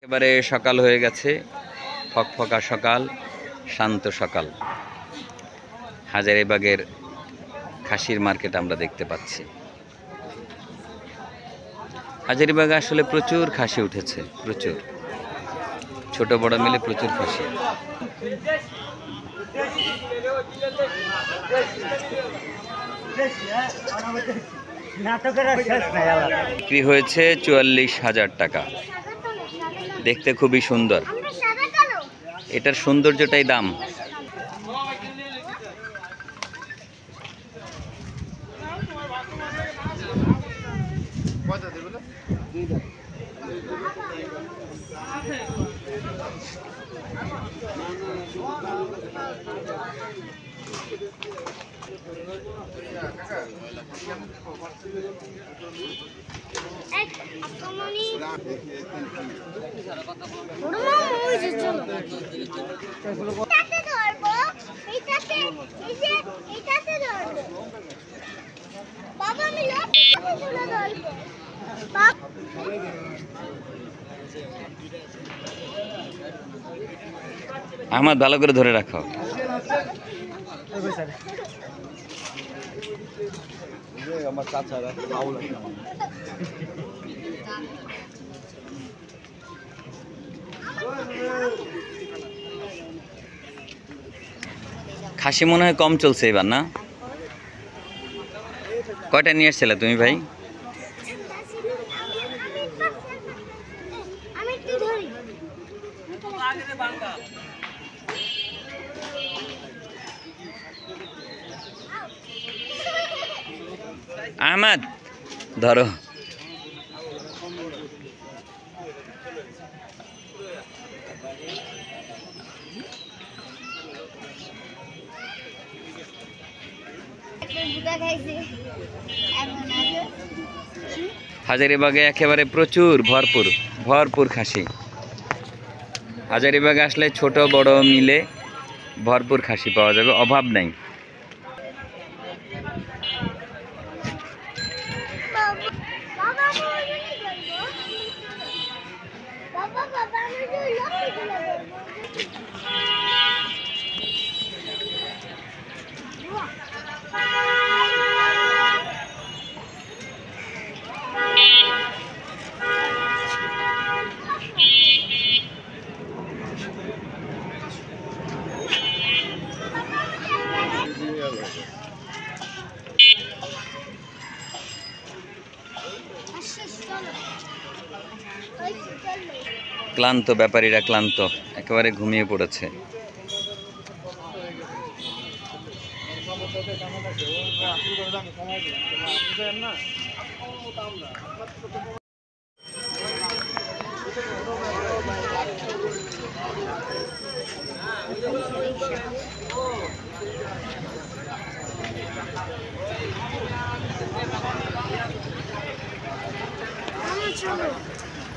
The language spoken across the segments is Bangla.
এবারে সকাল হয়ে গেছে, ফকফকা সকাল, শান্ত সকাল। হাজারীবাগের খাসির মার্কেট আমরা দেখতে পাচ্ছি। হাজারীবাগে আসলে প্রচুর খাসি উঠেছে, প্রচুর, ছোট বড় মিলে প্রচুর খাসি। বিক্রি হয়েছে ৪৪,০০০ টাকা। দেখতে খুবই সুন্দর, এটার সৌন্দর্যটাই দাম। আহমদ, ভালো করে ধরে রাখো। খাসি মনে হয় কম চলছে এবার, না? কয়টা নিয়ে এসছিলে তুমি ভাই? আহমদ, ধরো। হাজারীবাগে একেবারে প্রচুর, ভরপুর ভরপুর খাসি। হাজারীবাগে আসলে ছোট বড় মিলে ভরপুর খাসি পাওয়া যাবে, অভাব নাই। ক্লান্ত ব্যাপারীরা, ক্লান্ত, একেবারে ঘুমিয়ে পড়েছে।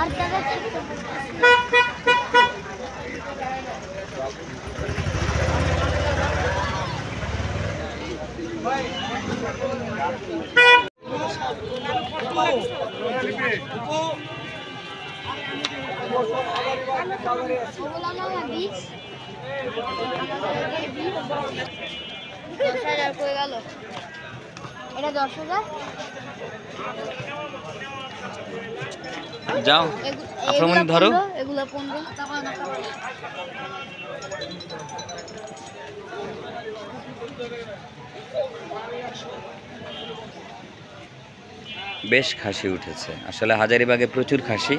আর দাদা এটা ১০,০০০। যাও আপনার ধরো, এগুলো ১৫। বেশ খাসি উঠেছে আসলে হাজারীবাগে, প্রচুর খাসি।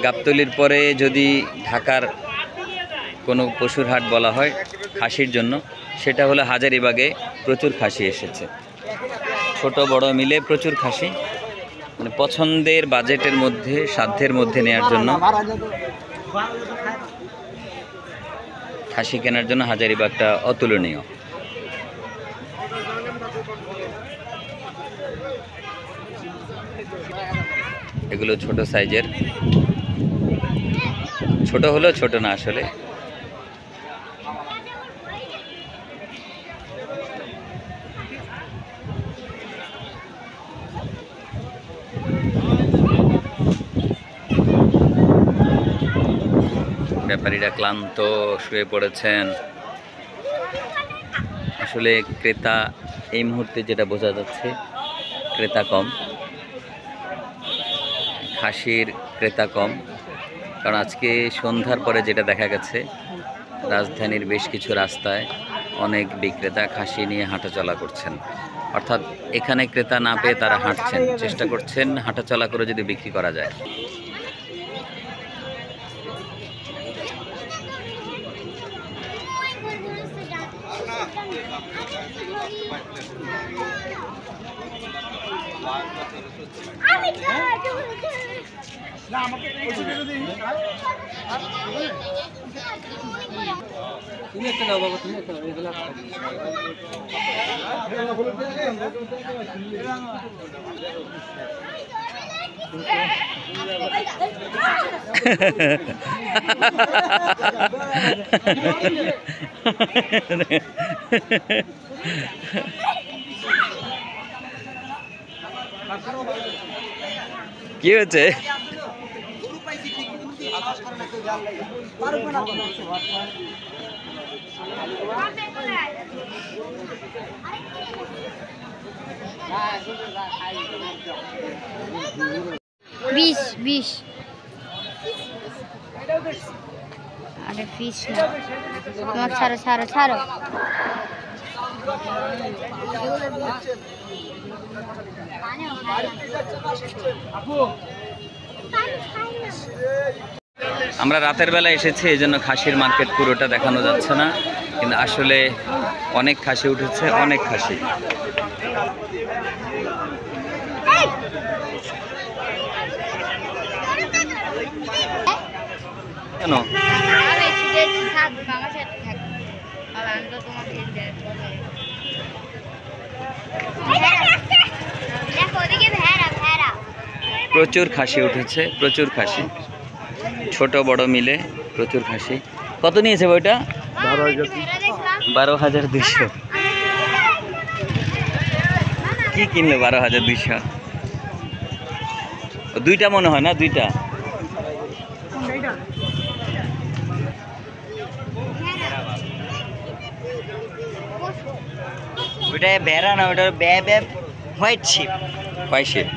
গাবতলীর পরে যদি ঢাকার কোনো পশুর হাট বলা হয় খাসির জন্য, সেটা হলো হাজারীবাগে। প্রচুর খাসি এসেছে, ছোট বড় মিলে প্রচুর খাসি। মানে পছন্দের বাজেটের মধ্যে, সাধ্যের মধ্যে নেয়ার জন্য, খাসি কেনার জন্য হাজারীবাগটা অতুলনীয়। এগুলো ছোট সাইজের, ছোট হলেও ছোট না আসলে। ব্যাপারীরা ক্লান্ত শুয়ে পড়েছেন। আসলে ক্রেতা এই মুহূর্তে যেটা বোঝা যাচ্ছে, ক্রেতা কম, খাসির ক্রেতা কম। কারণ আজকে সন্ধ্যার পরে যেটা দেখা গেছে, রাজধানীর বেশ কিছু রাস্তায় অনেক বিক্রেতা খাসি নিয়ে হাঁটাচলা করছেন। অর্থাৎ এখানে ক্রেতা না পেয়ে তারা হাঁটছেন, চেষ্টা করছেন হাঁটাচলা করে যদি বিক্রি করা যায়। কি হয়েছে? বিশ আরে ফিশ না, তোমার ছাড়ো ছাড়ো ছাড়ো। আমরা রাতের বেলা এসেছি, এই জন্য খাসির মার্কেট পুরোটা দেখানো যাচ্ছে না, কিন্তু আসলে অনেক খাসি উঠেছে, অনেক খাসি। কেন প্রচুর খাসি উঠেছে, প্রচুর খাসি, ছোট বড় মিলে প্রচুর খাসি। কত নিয়েছে বইটা? 12,200। কি কিনলো 12,200? দুইটা মনে হয় না, দুইটা। ওইটা ভেড়া না, ওটা হোয়াইট শিপ। White sheep.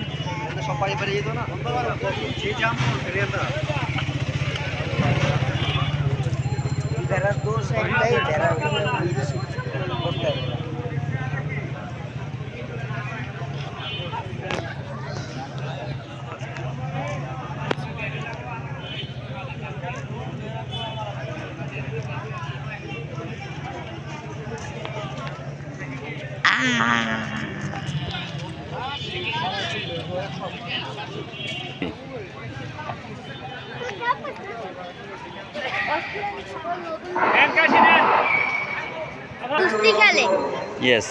কুস্তি খেলে। ইয়েস।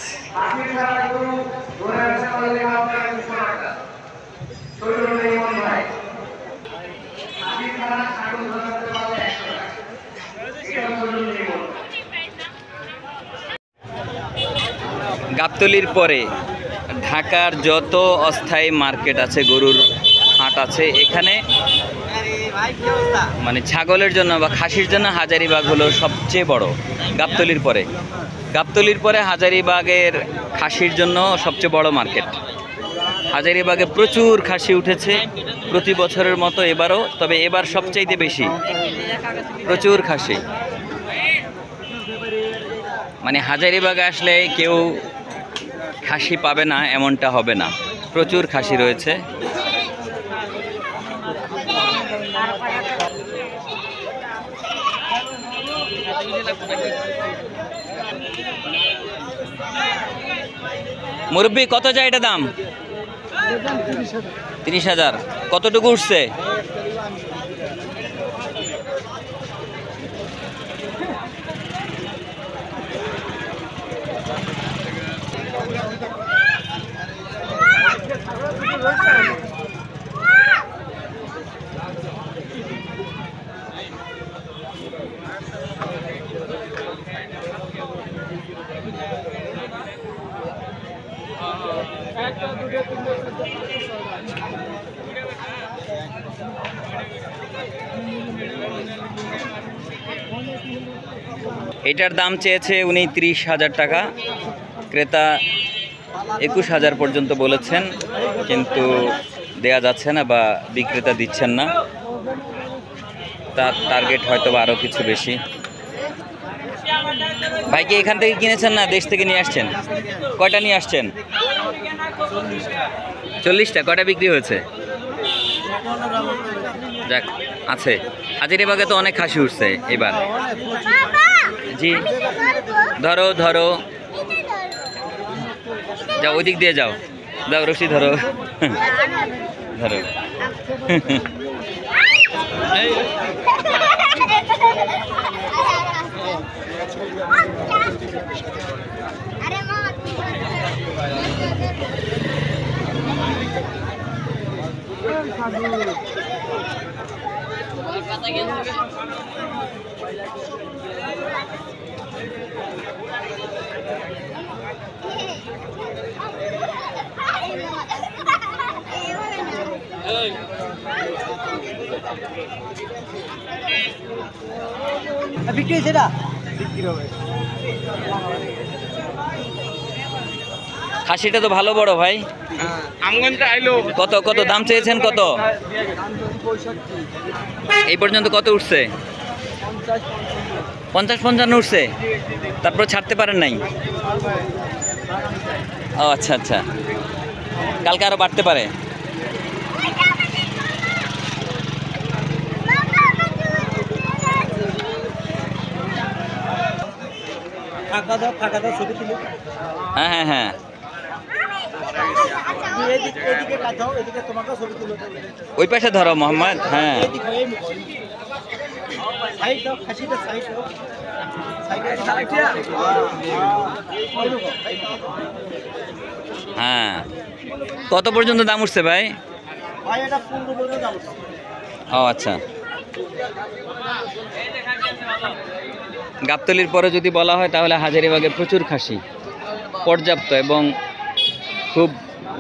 গাবতলীর পরে ঢাকার যত অস্থায়ী মার্কেট আছে, গরুর হাট আছে, এখানে মানে ছাগলের জন্য বা খাসির জন্য হাজারীবাগ হলো সবচেয়ে বড়। গাবতলীর পরে, গাবতলীর পরে হাজারীবাগের খাসির জন্য সবচেয়ে বড় মার্কেট। হাজারীবাগে প্রচুর খাসি উঠেছে প্রতি বছরের মতো এবারও, তবে এবার সবচাইতে বেশি, প্রচুর খাসি। মানে হাজারীবাগে আসলে কেউ খাসি পাবে না এমনটা হবে না, প্রচুর খাসি রয়েছে। মুরব্বি কত যায় এটা দাম? 30,000। কতটুকু উঠছে? এটার দাম চেয়েছে উনি 30,000 টাকা, ক্রেতা 21,000 পর্যন্ত বলেছেন, কিন্তু দেয়া যাচ্ছে না বা বিক্রেতা দিচ্ছেন না। তার টার্গেট হয়তো বা আরও কিছু বেশি। ভাই কি এখান থেকে কিনেছেন না দেশ থেকে নিয়ে আসছেন? কয়টা নিয়ে আসছেন? 40টা। কয়টা বিক্রি হয়েছে? যাক, আছে। হাজারীবাগে তো অনেক খাসি উঠছে এবার। জি, ধরো ধরো, যাও ওই দিক দিয়ে যাও, যাও রশি ধরো ধরো। বিক্রি হয়েছে এটা? বিক্রি হবে। খাসিটা তো ভালো বড় ভাই। কত কত দাম চেয়েছেন? কত এই পর্যন্ত কত উঠছে? 50-55 উঠছে। তারপর ছাড়তে পারেন নাই? ও আচ্ছা আচ্ছা, কালকে আরো বাড়তে পারে। হ্যাঁ হ্যাঁ হ্যাঁ, ওই পাশে ধরো মোহাম্মদ। হ্যাঁ হ্যাঁ, কত পর্যন্ত দাম উঠছে ভাই? ও আচ্ছা, গাবতলীর পরে যদি বলা হয় তাহলে হাজারীবাগে প্রচুর খাসি, পর্যাপ্ত এবং খুব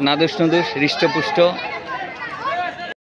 নাদুস নুদুস হৃষ্টপুষ্ট।